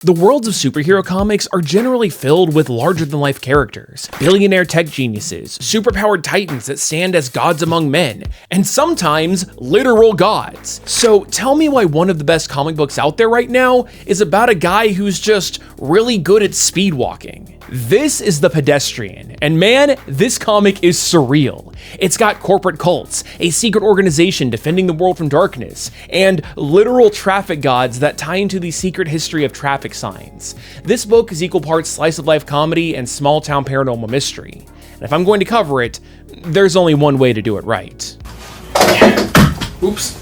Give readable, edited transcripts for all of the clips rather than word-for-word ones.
The worlds of superhero comics are generally filled with larger-than-life characters, billionaire tech geniuses, superpowered titans that stand as gods among men, and sometimes literal gods. So tell me why one of the best comic books out there right now is about a guy who's just really good at speed walking. This is The Pedestrian, and man, this comic is surreal. It's got corporate cults, a secret organization defending the world from darkness, and literal traffic gods that tie into the secret history of traffic signs. This book is equal parts slice-of-life comedy and small-town paranormal mystery. And if I'm going to cover it, there's only one way to do it right. Oops.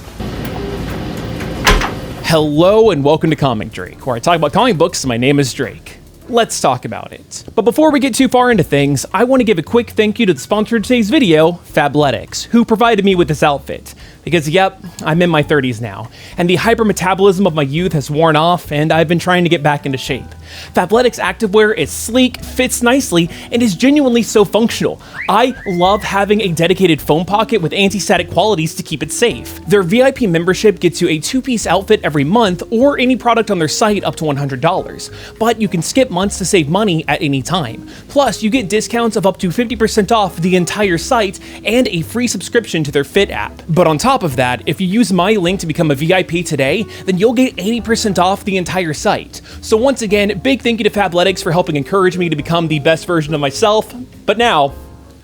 Hello and welcome to Comic Drake, where I talk about comic books. My name is Drake. Let's talk about it. But before we get too far into things, I want to give a quick thank you to the sponsor of today's video, Fabletics, who provided me with this outfit. Because yep, I'm in my 30s now, and the hypermetabolism of my youth has worn off, and I've been trying to get back into shape. Fabletics activewear is sleek, fits nicely, and is genuinely so functional. I love having a dedicated foam pocket with anti-static qualities to keep it safe. Their VIP membership gets you a 2-piece outfit every month, or any product on their site up to $100. But you can skip months to save money at any time. Plus, you get discounts of up to 50% off the entire site, and a free subscription to their Fit app. But on top of that, if you use my link to become a VIP today, then you'll get 80% off the entire site. So once again, big thank you to Fabletics for helping encourage me to become the best version of myself, but now,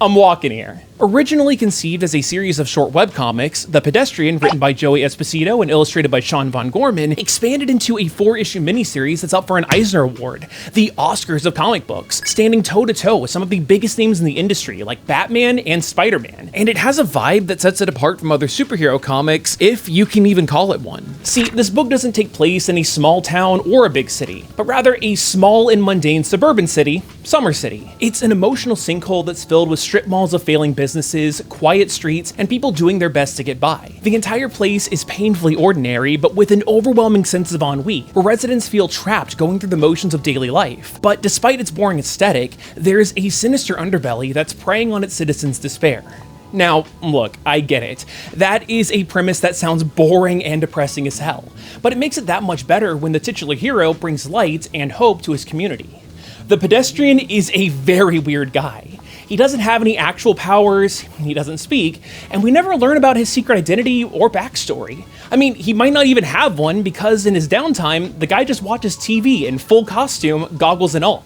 I'm walking here. Originally conceived as a series of short webcomics, The Pedestrian, written by Joey Esposito and illustrated by Sean Von Gorman, expanded into a 4-issue miniseries that's up for an Eisner Award, the Oscars of comic books, standing toe-to-toe with some of the biggest names in the industry, like Batman and Spider-Man. And it has a vibe that sets it apart from other superhero comics, if you can even call it one. See, this book doesn't take place in a small town or a big city, but rather a small and mundane suburban city, Summer City. It's an emotional sinkhole that's filled with strip malls of failing businesses, quiet streets, and people doing their best to get by. The entire place is painfully ordinary, but with an overwhelming sense of ennui, where residents feel trapped going through the motions of daily life. But despite its boring aesthetic, there's a sinister underbelly that's preying on its citizens' despair. Now, look, I get it. That is a premise that sounds boring and depressing as hell, but it makes it that much better when the titular hero brings light and hope to his community. The Pedestrian is a very weird guy. He doesn't have any actual powers, he doesn't speak, and we never learn about his secret identity or backstory. I mean, he might not even have one because in his downtime, the guy just watches TV in full costume, goggles and all.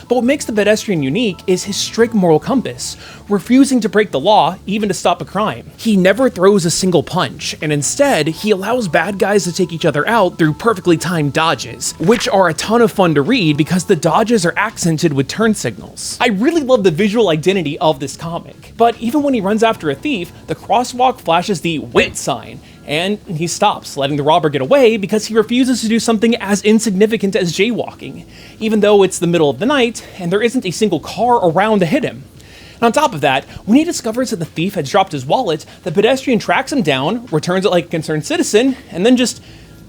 But what makes the Pedestrian unique is his strict moral compass, refusing to break the law even to stop a crime. He never throws a single punch, and instead, he allows bad guys to take each other out through perfectly timed dodges, which are a ton of fun to read because the dodges are accented with turn signals. I really love the visual identity of this comic, but even when he runs after a thief, the crosswalk flashes the "wait" sign, and he stops, letting the robber get away because he refuses to do something as insignificant as jaywalking, even though it's the middle of the night and there isn't a single car around to hit him. And on top of that, when he discovers that the thief has dropped his wallet, the Pedestrian tracks him down, returns it like a concerned citizen, and then just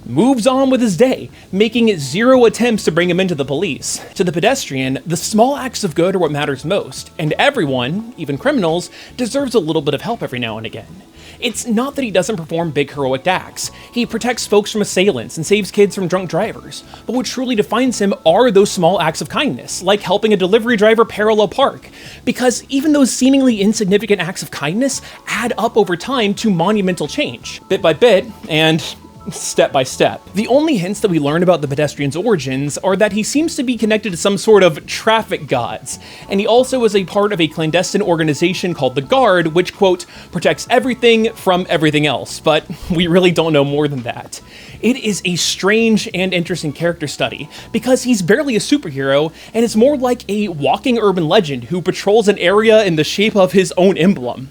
moves on with his day, making 0 attempts to bring him into the police. To the Pedestrian, the small acts of good are what matters most, and everyone, even criminals, deserves a little bit of help every now and again. It's not that he doesn't perform big heroic acts. He protects folks from assailants and saves kids from drunk drivers. But what truly defines him are those small acts of kindness, like helping a delivery driver parallel park. Because even those seemingly insignificant acts of kindness add up over time to monumental change, bit by bit, and step by step. The only hints that we learn about the Pedestrian's origins are that he seems to be connected to some sort of traffic gods, and he also is a part of a clandestine organization called the Guard, which, quote, protects everything from everything else, but we really don't know more than that. It is a strange and interesting character study, because he's barely a superhero, and is more like a walking urban legend who patrols an area in the shape of his own emblem.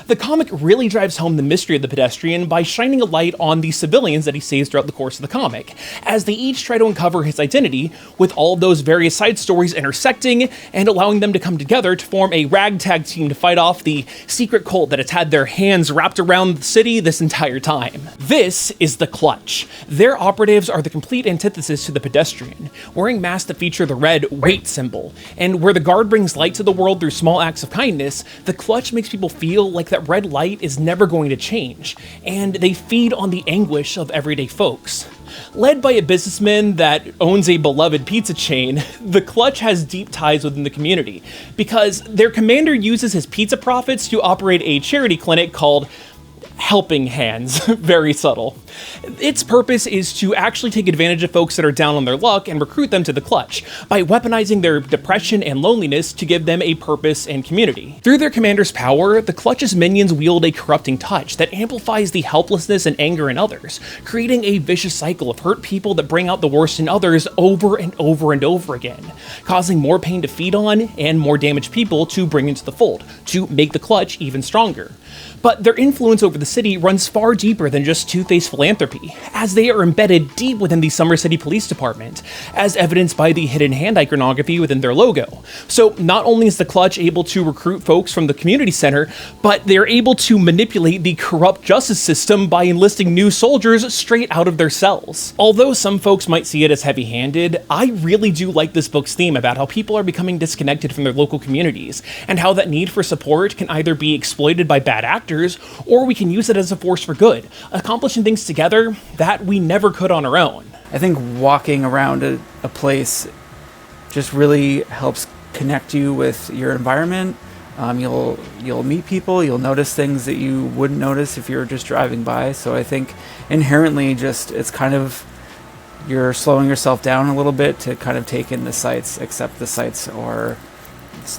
The comic really drives home the mystery of the Pedestrian by shining a light on the civilians that he saves throughout the course of the comic, as they each try to uncover his identity, with all of those various side stories intersecting and allowing them to come together to form a ragtag team to fight off the secret cult that has had their hands wrapped around the city this entire time. This is the Clutch. Their operatives are the complete antithesis to the Pedestrian, wearing masks that feature the red wait symbol, and where the Guard brings light to the world through small acts of kindness, the Clutch makes people feel like that red light is never going to change, and they feed on the anguish of everyday folks. Led by a businessman that owns a beloved pizza chain, the Clutch has deep ties within the community, because their commander uses his pizza profits to operate a charity clinic called Helping Hands. Very subtle. Its purpose is to actually take advantage of folks that are down on their luck and recruit them to the Clutch by weaponizing their depression and loneliness to give them a purpose and community. Through their commander's power, the Clutch's minions wield a corrupting touch that amplifies the helplessness and anger in others, creating a vicious cycle of hurt people that bring out the worst in others over and over and over again, causing more pain to feed on and more damaged people to bring into the fold, to make the Clutch even stronger. But their influence over the city runs far deeper than just two-faced philanthropy, as they are embedded deep within the Summer City Police Department, as evidenced by the hidden hand iconography within their logo. So not only is the Clutch able to recruit folks from the community center, but they're able to manipulate the corrupt justice system by enlisting new soldiers straight out of their cells. Although some folks might see it as heavy-handed, I really do like this book's theme about how people are becoming disconnected from their local communities, and how that need for support can either be exploited by bad actors, or we can use it as a force for good, accomplishing things together that we never could on our own. I think walking around a place just really helps connect you with your environment. You'll meet people, you'll notice things that you wouldn't notice if you were just driving by. So I think inherently it's kind of, you're slowing yourself down a little bit to kind of take in the sights, accept the sights, or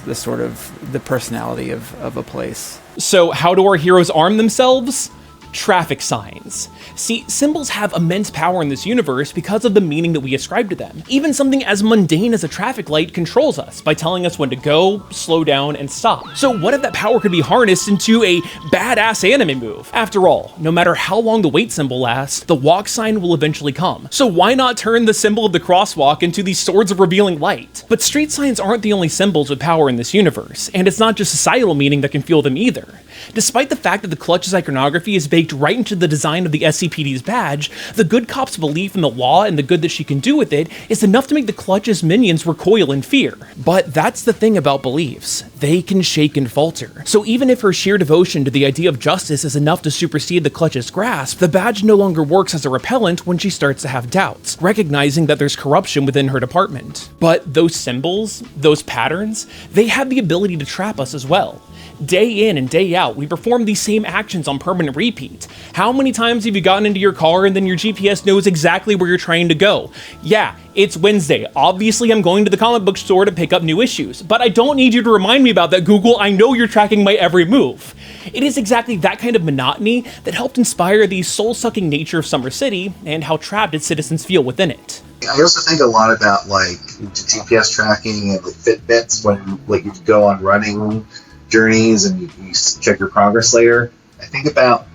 the sort of the personality of a place. So how do our heroes arm themselves? Traffic signs. See, symbols have immense power in this universe because of the meaning that we ascribe to them. Even something as mundane as a traffic light controls us by telling us when to go, slow down, and stop. So what if that power could be harnessed into a badass anime move? After all, no matter how long the wait symbol lasts, the walk sign will eventually come. So why not turn the symbol of the crosswalk into these swords of revealing light? But street signs aren't the only symbols with power in this universe, and it's not just societal meaning that can fuel them either. Despite the fact that the Clutch's iconography is baked right into the design of the SCPD's badge, the good cop's belief in the law and the good that she can do with it is enough to make the Clutch's minions recoil in fear. But that's the thing about beliefs. They can shake and falter. So even if her sheer devotion to the idea of justice is enough to supersede the Clutch's grasp, the badge no longer works as a repellent when she starts to have doubts, recognizing that there's corruption within her department. But those symbols, those patterns, they have the ability to trap us as well. Day in and day out, we perform these same actions on permanent repeat. How many times have you gotten into your car and then your GPS knows exactly where you're trying to go? Yeah, it's Wednesday. Obviously, I'm going to the comic book store to pick up new issues, but I don't need you to remind me about that, Google. I know you're tracking my every move. It is exactly that kind of monotony that helped inspire the soul-sucking nature of Summer City and how trapped its citizens feel within it. I also think a lot about like GPS tracking and like Fitbits when like you go on running journeys and you check your progress later. I think about,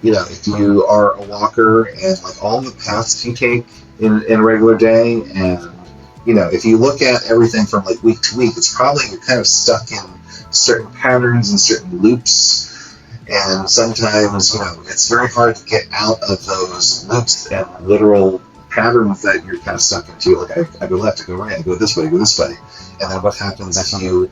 if you are a walker and like all the paths you take in a regular day, and if you look at everything from like week to week, it's probably you're kind of stuck in certain patterns and certain loops, and sometimes it's very hard to get out of those loops and literal patterns that you're kind of stuck into. Like I go left, I go right, I go this way, and then what happens if you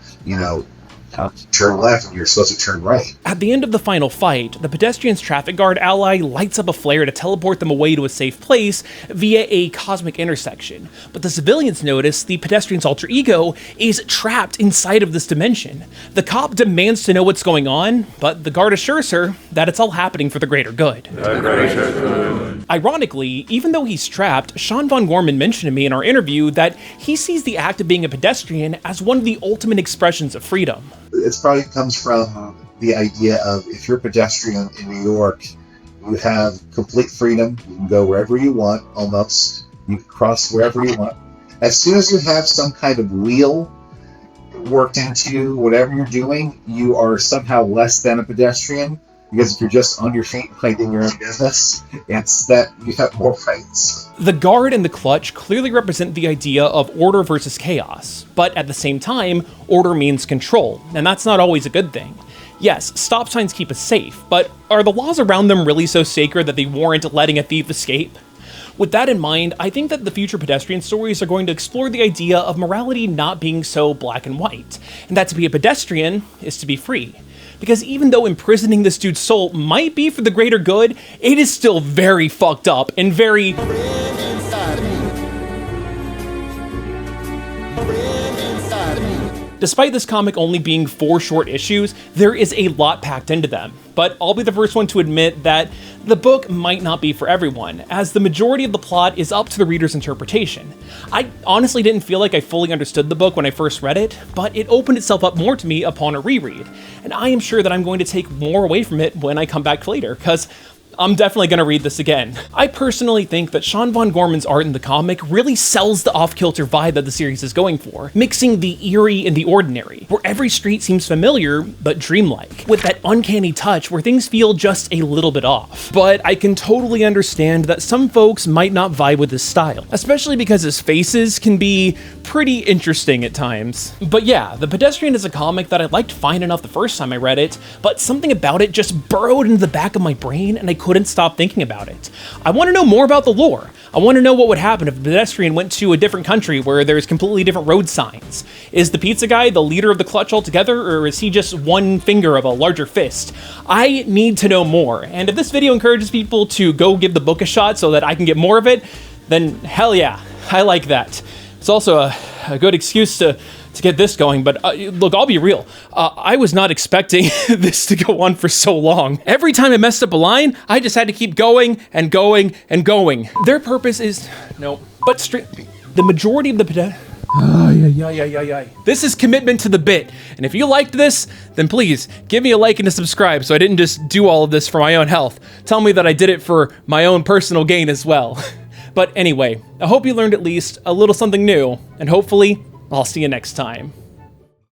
turn left and you're supposed to turn right? At the end of the final fight, the Pedestrian's traffic guard ally lights up a flare to teleport them away to a safe place via a cosmic intersection. But the civilians notice the Pedestrian's alter ego is trapped inside of this dimension. The cop demands to know what's going on, but the guard assures her that it's all happening for the greater good. The greater good. Ironically, even though he's trapped, Sean Von Gorman mentioned to me in our interview that he sees the act of being a pedestrian as one of the ultimate expressions of freedom. It probably comes from the idea of if you're a pedestrian in New York, you have complete freedom. You can go wherever you want, almost. You can cross wherever you want. As soon as you have some kind of wheel worked into whatever you're doing, you are somehow less than a pedestrian. Because if you're just on your feet minding your own business, it's that you have more rights. The guard and the Clutch clearly represent the idea of order versus chaos, but at the same time, order means control, and that's not always a good thing. Yes, stop signs keep us safe, but are the laws around them really so sacred that they warrant letting a thief escape? With that in mind, I think that the future Pedestrian stories are going to explore the idea of morality not being so black and white, and that to be a pedestrian is to be free. because even though imprisoning this dude's soul might be for the greater good, it is still very fucked up and very... Despite this comic only being 4 short issues, there is a lot packed into them. But I'll be the first one to admit that the book might not be for everyone, as the majority of the plot is up to the reader's interpretation. I honestly didn't feel like I fully understood the book when I first read it, but it opened itself up more to me upon a reread. And I am sure that I'm going to take more away from it when I come back later, because I'm definitely going to read this again. I personally think that Sean Von Gorman's art in the comic really sells the off-kilter vibe that the series is going for, mixing the eerie and the ordinary, where every street seems familiar but dreamlike, with that uncanny touch where things feel just a little bit off. But I can totally understand that some folks might not vibe with his style, especially because his faces can be pretty interesting at times. But yeah, The Pedestrian is a comic that I liked fine enough the first time I read it, but something about it just burrowed into the back of my brain and I couldn't stop thinking about it. I want to know more about the lore. I want to know what would happen if the Pedestrian went to a different country where there's completely different road signs. Is the pizza guy the leader of the clutch altogether, or is he just one finger of a larger fist? I need to know more, and if this video encourages people to go give the book a shot so that I can get more of it, then hell yeah, I like that. It's also a good excuse to get this going, but look, I'll be real. I was not expecting this to go on for so long. Every time I messed up a line, I just had to keep going and going and going. Their purpose is... no. But the majority of the... This is commitment to the bit, and if you liked this, then please give me a like and a subscribe so I didn't just do all of this for my own health. Tell me that I did it for my own personal gain as well. But anyway, I hope you learned at least a little something new, and hopefully I'll see you next time.